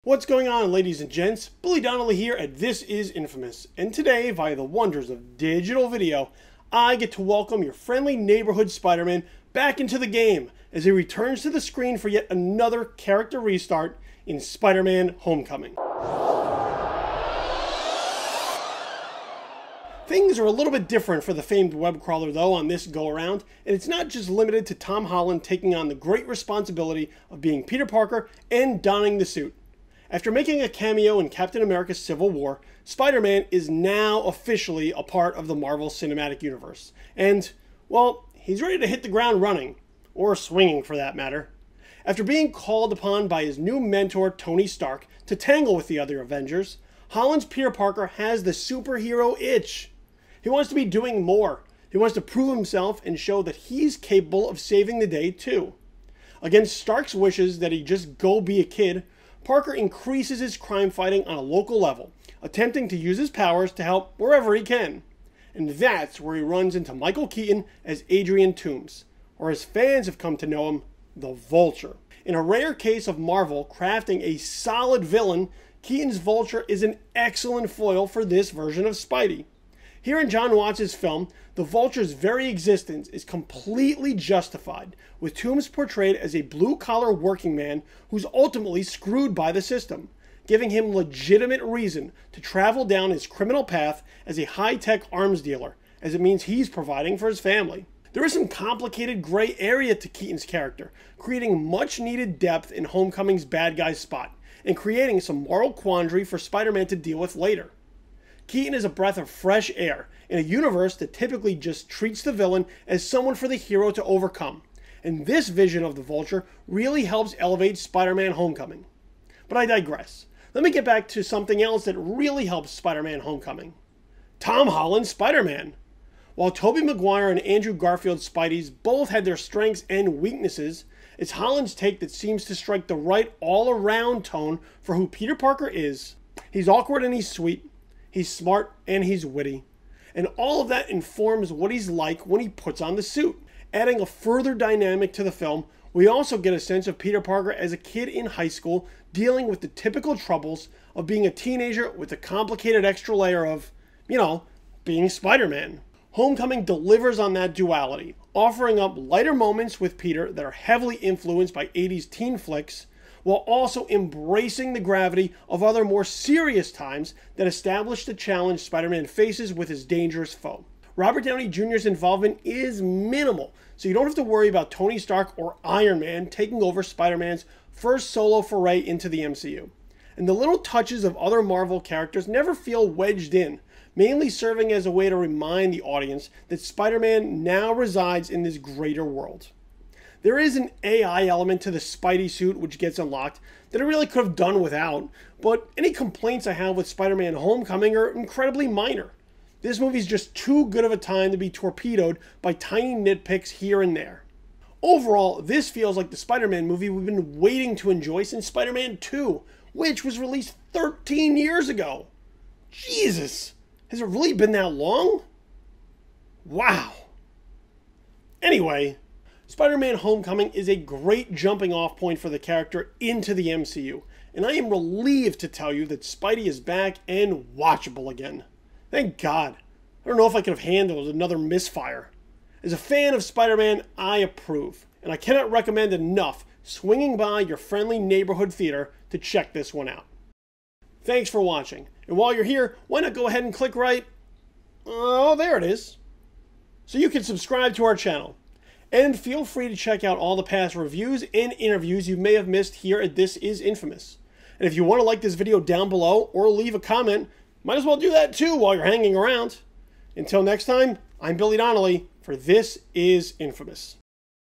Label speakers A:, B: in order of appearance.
A: What's going on, ladies and gents? Billy Donnelly here at This Is Infamous, and today, via the wonders of digital video, I get to welcome your friendly neighborhood Spider-Man back into the game as he returns to the screen for yet another character restart in Spider-Man Homecoming. Things are a little bit different for the famed web crawler though on this go-around, and it's not just limited to Tom Holland taking on the great responsibility of being Peter Parker and donning the suit. After making a cameo in Captain America Civil War, Spider-Man is now officially a part of the Marvel Cinematic Universe. And, well, he's ready to hit the ground running. Or swinging, for that matter. After being called upon by his new mentor, Tony Stark, to tangle with the other Avengers, Holland's Peter Parker has the superhero itch. He wants to be doing more. He wants to prove himself and show that he's capable of saving the day, too. Against Stark's wishes that he just go be a kid, Parker increases his crime fighting on a local level, attempting to use his powers to help wherever he can. And that's where he runs into Michael Keaton as Adrian Toomes, or as fans have come to know him, the Vulture. In a rare case of Marvel crafting a solid villain, Keaton's Vulture is an excellent foil for this version of Spidey. Here in Jon Watts' film, the Vulture's very existence is completely justified, with Toomes portrayed as a blue-collar working man who's ultimately screwed by the system, giving him legitimate reason to travel down his criminal path as a high-tech arms dealer, as it means he's providing for his family. There is some complicated gray area to Keaton's character, creating much-needed depth in Homecoming's bad guy spot, and creating some moral quandary for Spider-Man to deal with later. Keaton is a breath of fresh air in a universe that typically just treats the villain as someone for the hero to overcome, and this vision of the Vulture really helps elevate Spider-Man Homecoming. But I digress. Let me get back to something else that really helps Spider-Man Homecoming. Tom Holland's Spider-Man. While Tobey Maguire and Andrew Garfield's Spideys both had their strengths and weaknesses, it's Holland's take that seems to strike the right all-around tone for who Peter Parker is. He's awkward and he's sweet. He's smart and he's witty. And all of that informs what he's like when he puts on the suit. Adding a further dynamic to the film, we also get a sense of Peter Parker as a kid in high school dealing with the typical troubles of being a teenager with a complicated extra layer of, being Spider-Man. Homecoming delivers on that duality, offering up lighter moments with Peter that are heavily influenced by 80s teen flicks, while also embracing the gravity of other more serious times that establish the challenge Spider-Man faces with his dangerous foe. Robert Downey Jr.'s involvement is minimal, so you don't have to worry about Tony Stark or Iron Man taking over Spider-Man's first solo foray into the MCU. And the little touches of other Marvel characters never feel wedged in, mainly serving as a way to remind the audience that Spider-Man now resides in this greater world. There is an AI element to the Spidey suit which gets unlocked that I really could have done without, but any complaints I have with Spider-Man Homecoming are incredibly minor. This movie's just too good of a time to be torpedoed by tiny nitpicks here and there. Overall, this feels like the Spider-Man movie we've been waiting to enjoy since Spider-Man 2, which was released 13 years ago. Jesus! Has it really been that long? Wow! Anyway, Spider-Man Homecoming is a great jumping off point for the character into the MCU, and I am relieved to tell you that Spidey is back and watchable again. Thank God. I don't know if I could have handled another misfire. As a fan of Spider-Man, I approve, and I cannot recommend enough swinging by your friendly neighborhood theater to check this one out. Thanks for watching, and while you're here, why not go ahead and click right... oh, there it is. So you can subscribe to our channel. And feel free to check out all the past reviews and interviews you may have missed here at This Is Infamous. And if you want to like this video down below or leave a comment, might as well do that too while you're hanging around. Until next time, I'm Billy Donnelly for This Is Infamous.